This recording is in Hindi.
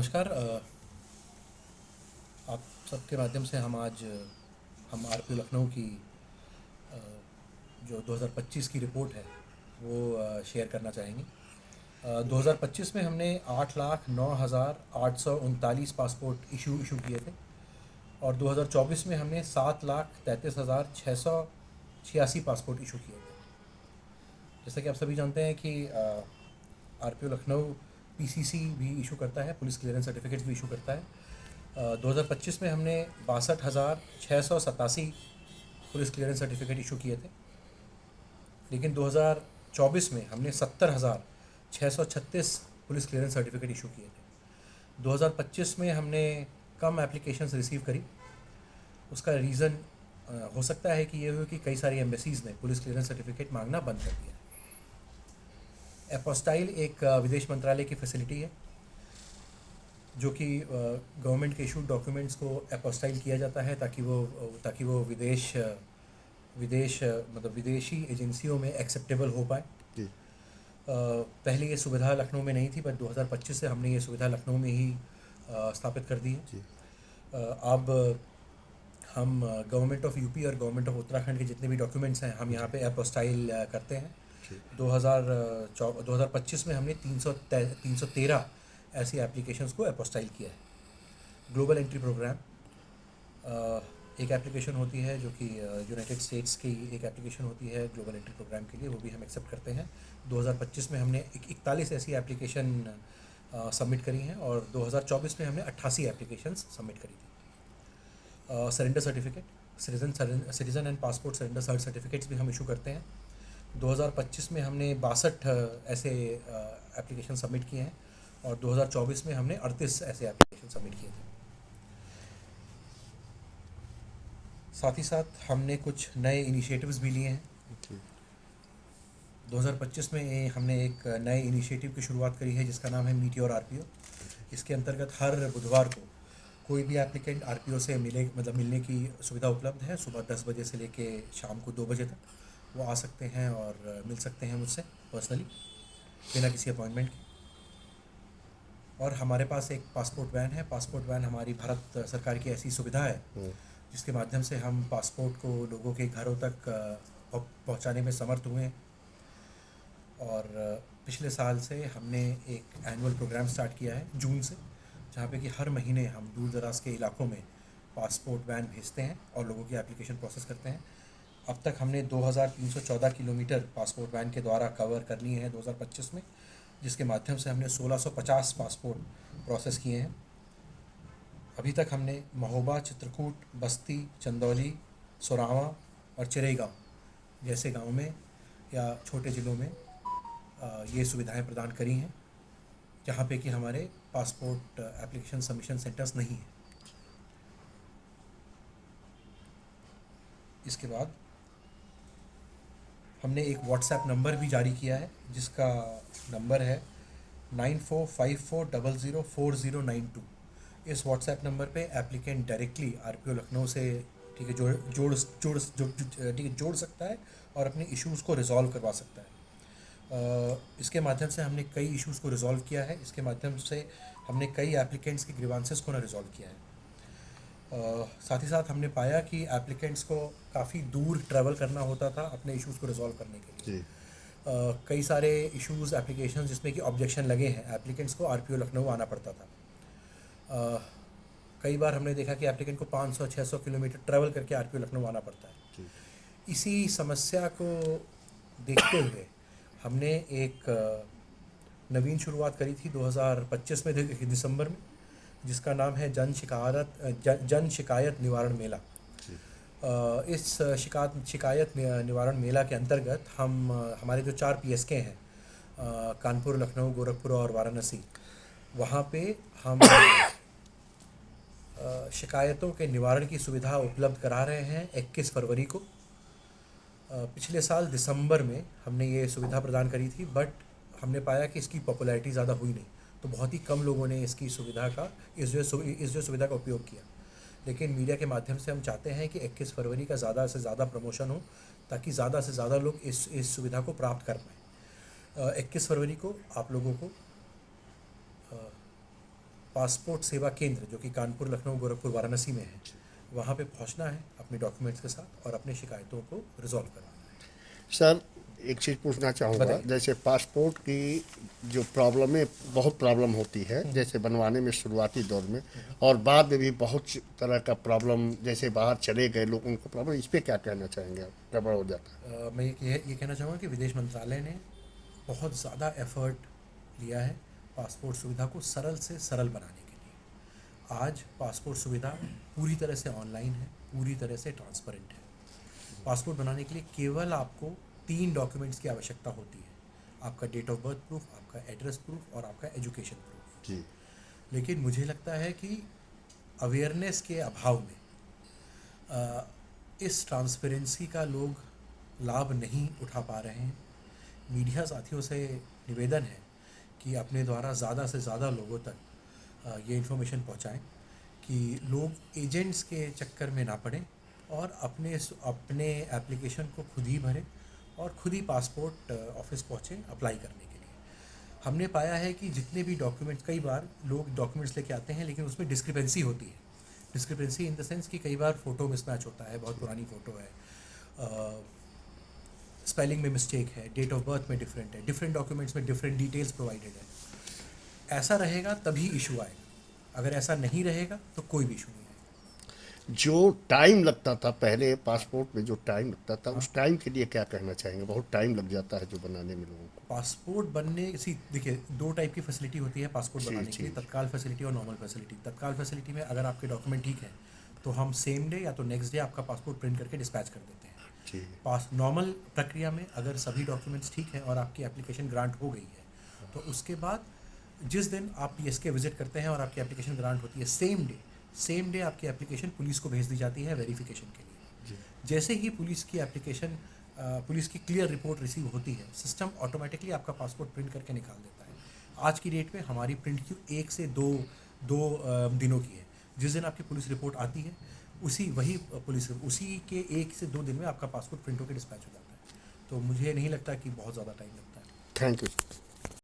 नमस्कार। आप सबके माध्यम से हम आरपीओ लखनऊ की अ, जो 2025 की रिपोर्ट है वो शेयर करना चाहेंगे। 2025 में हमने 8,09,839 पासपोर्ट इशू किए थे और 2024 में हमने 7,33,686 पासपोर्ट इशू किए थे। जैसा कि आप सभी जानते हैं कि आरपीओ लखनऊ पीसीसी भी इशू करता है, पुलिस क्लियरेंस सर्टिफिकेट्स भी इशू करता है। 2025 में हमने 62,687 पुलिस क्लियरेंस सर्टिफिकेट इशू किए थे, लेकिन 2024 में हमने 70,636 पुलिस क्लियरेंस सर्टिफिकेट इशू किए थे। 2025 में हमने कम एप्लीकेशंस रिसीव करी। उसका रीज़न हो सकता है कि ये हो कि कई सारी एम्बेसीज़ ने पुलिस क्लियरेंस सर्टिफिकेट मांगना बंद कर दिया। एपोस्टाइल एक विदेश मंत्रालय की फैसिलिटी है जो कि गवर्नमेंट के इशूड डॉक्यूमेंट्स को एपोस्टाइल किया जाता है ताकि वो विदेशी एजेंसियों में एक्सेप्टेबल हो पाए। जी। पहले ये सुविधा लखनऊ में नहीं थी, पर 2025 से हमने ये सुविधा लखनऊ में ही स्थापित कर दी है। जी। अब हम गवर्नमेंट ऑफ यूपी और गवर्नमेंट ऑफ उत्तराखंड के जितने भी डॉक्यूमेंट्स हैं हम यहाँ पे एपोस्टाइल करते हैं। 2025 में हमने 313 ऐसी एप्लीकेशंस को एपोस्टाइल किया है। ग्लोबल एंट्री प्रोग्राम एक एप्लीकेशन होती है जो कि यूनाइटेड स्टेट्स की एक एप्लीकेशन होती है ग्लोबल एंट्री प्रोग्राम के लिए, वो भी हम एक्सेप्ट करते हैं। 2025 में हमने 41 ऐसी एप्लीकेशन सबमिट करी हैं और 2024 में हमने 88 एप्लीकेशंस सबमिट करी थी। Surrender certificate, citizen and passport surrender certificates भी हम इशू करते हैं। 2025 में हमने 62 ऐसे एप्लीकेशन सबमिट किए हैं और 2024 में हमने 38 ऐसे एप्लीकेशन सबमिट किए थे। साथ ही साथ हमने कुछ नए इनिशिएटिव्स भी लिए हैं। 2025 में हमने एक नए इनिशिएटिव की शुरुआत करी है जिसका नाम है मीटियोर आरपीओ। इसके अंतर्गत हर बुधवार को कोई भी एप्लीकेंट आरपीओ से मिलने की सुविधा उपलब्ध है। सुबह 10 बजे से लेके शाम को 2 बजे तक वो आ सकते हैं और मिल सकते हैं मुझसे पर्सनली बिना किसी अपॉइंटमेंट के। और हमारे पास एक पासपोर्ट वैन है। पासपोर्ट वैन हमारी भारत सरकार की ऐसी सुविधा है जिसके माध्यम से हम पासपोर्ट को लोगों के घरों तक पहुंचाने में समर्थ हुए हैं। और पिछले साल से हमने एक एनुअल प्रोग्राम स्टार्ट किया है जून से, जहाँ पे कि हर महीने हम दूर दराज के इलाकों में पासपोर्ट वैन भेजते हैं और लोगों की एप्लीकेशन प्रोसेस करते हैं। अब तक हमने 2314 किलोमीटर पासपोर्ट वैन के द्वारा कवर कर लिए हैं 2025 में, जिसके माध्यम से हमने 1650 पासपोर्ट प्रोसेस किए हैं। अभी तक हमने महोबा, चित्रकूट, बस्ती, चंदौली, सोरावा और चिरेगांव जैसे गांव में या छोटे ज़िलों में ये सुविधाएं प्रदान करी हैं जहाँ पे कि हमारे पासपोर्ट एप्लीकेशन सबमिशन सेंटर्स नहीं हैं। इसके बाद हमने एक व्हाट्सएप नंबर भी जारी किया है जिसका नंबर है 9454004092। इस व्हाट्सएप नंबर पे एप्लीकेंट डायरेक्टली आरपीओ लखनऊ से जोड़ सकता है और अपने इश्यूज़ को रिजॉल्व करवा सकता है। इसके माध्यम से हमने कई इश्यूज़ को रिजॉल्व किया है। इसके माध्यम से हमने कई एप्लीकेंट्स की ग्रीवांसेस को रिजॉल्व किया है। साथ ही साथ हमने पाया कि एप्लीकेंट्स को काफ़ी दूर ट्रैवल करना होता था अपने इश्यूज़ को रिजॉल्व करने के लिए। कई सारे इश्यूज़ एप्लीकेशन जिसमें कि ऑब्जेक्शन लगे हैं, एप्लीकेंट्स को आरपीओ लखनऊ आना पड़ता था। कई बार हमने देखा कि एप्लीकेंट को 500-600 किलोमीटर ट्रैवल करके आरपीओ लखनऊ आना पड़ता है। इसी समस्या को देखते हुए हमने एक नवीन शुरुआत करी थी 2025 में दिसंबर में, जिसका नाम है जन शिकायत निवारण मेला। इस शिकायत निवारण मेला के अंतर्गत हमारे जो 4 पीएसके हैं कानपुर, लखनऊ, गोरखपुर और वाराणसी, वहाँ पे हम शिकायतों के निवारण की सुविधा उपलब्ध करा रहे हैं 21 फरवरी को। पिछले साल दिसंबर में हमने ये सुविधा प्रदान करी थी, बट हमने पाया कि इसकी पॉपुलैरिटी ज़्यादा हुई नहीं, तो बहुत ही कम लोगों ने इस जो सुविधा का उपयोग किया। लेकिन मीडिया के माध्यम से हम चाहते हैं कि 21 फरवरी का ज़्यादा से ज़्यादा प्रमोशन हो ताकि ज़्यादा से ज़्यादा लोग इस सुविधा को प्राप्त कर पाएँ। 21 फरवरी को आप लोगों को पासपोर्ट सेवा केंद्र जो कि कानपुर, लखनऊ, गोरखपुर, वाराणसी में है, वहाँ पे पहुँचना है अपने डॉक्यूमेंट्स के साथ और अपनी शिकायतों को रिजॉल्व करवाना है। सर एक चीज़ पूछना चाहूँगा, बताइए। जैसे पासपोर्ट की जो प्रॉब्लम है, बहुत प्रॉब्लम होती है, जैसे बनवाने में शुरुआती दौर में, और बाद में भी बहुत तरह का प्रॉब्लम, जैसे बाहर चले गए लोग उनको प्रॉब्लम, इस पर क्या कहना चाहेंगे आप? गड़बड़ हो जाता है। मैं ये कहना चाहूँगा कि विदेश मंत्रालय ने बहुत ज़्यादा एफर्ट लिया है पासपोर्ट सुविधा को सरल से सरल बनाने के लिए। आज पासपोर्ट सुविधा पूरी तरह से ऑनलाइन है, पूरी तरह से ट्रांसपेरेंट है। पासपोर्ट बनाने के लिए केवल आपको 3 डॉक्यूमेंट्स की आवश्यकता होती है, आपका डेट ऑफ बर्थ प्रूफ, आपका एड्रेस प्रूफ और आपका एजुकेशन प्रूफ। जी। लेकिन मुझे लगता है कि अवेयरनेस के अभाव में इस ट्रांसपेरेंसी का लोग लाभ नहीं उठा पा रहे हैं। मीडिया साथियों से निवेदन है कि अपने द्वारा ज़्यादा से ज़्यादा लोगों तक ये इन्फॉर्मेशन पहुंचाएं कि लोग एजेंट्स के चक्कर में ना पड़ें और अपने एप्लीकेशन को खुद ही भरें और खुद ही पासपोर्ट ऑफिस पहुँचें अप्लाई करने के लिए। हमने पाया है कि जितने भी डॉक्यूमेंट्स, कई बार लोग डॉक्यूमेंट्स लेके आते हैं लेकिन उसमें डिस्क्रिपेंसी होती है। डिस्क्रिपेंसी इन द सेंस कि कई बार फ़ोटो मिसमैच होता है, बहुत पुरानी फ़ोटो है, स्पेलिंग में मिस्टेक है, डेट ऑफ बर्थ में डिफरेंट है, डिफरेंट डॉक्यूमेंट्स में डिफरेंट डिटेल्स प्रोवाइडेड है। ऐसा रहेगा तभी इशू आएगा, अगर ऐसा नहीं रहेगा तो कोई भी इशू नहीं आएगा। जो टाइम लगता था पहले पासपोर्ट में, जो टाइम लगता था, उस टाइम के लिए क्या कहना चाहेंगे? बहुत टाइम लग जाता है जो बनाने में लोगों को। पासपोर्ट बनने देखिए 2 टाइप की फैसिलिटी होती है पासपोर्ट जी, बनाने के लिए, जी। तत्काल फैसिलिटी और नॉर्मल फैसिलिटी। तत्काल फैसिलिटी में अगर आपके डॉक्यूमेंट ठीक है तो हम सेम डे या तो नेक्स्ट डे आपका पासपोर्ट प्रिंट करके डिस्पैच कर देते हैं। जी। नॉर्मल प्रक्रिया में अगर सभी डॉक्यूमेंट्स ठीक हैं और आपकी एप्लीकेशन ग्रांट हो गई है तो उसके बाद जिस दिन आप पीएसके विजिट करते हैं और आपकी एप्लीकेशन ग्रांट होती है, सेम डे आपकी एप्लीकेशन पुलिस को भेज दी जाती है वेरिफिकेशन के लिए। जैसे ही पुलिस की क्लियर रिपोर्ट रिसीव होती है, सिस्टम ऑटोमेटिकली आपका पासपोर्ट प्रिंट करके निकाल देता है। आज की डेट में हमारी प्रिंट क्यू 1 से 2 दिनों की है। जिस दिन आपकी पुलिस रिपोर्ट आती है उसी के 1 से 2 दिन में आपका पासपोर्ट प्रिंट होकर डिस्पैच हो जाता है। तो मुझे नहीं लगता कि बहुत ज़्यादा टाइम लगता है। Thank you.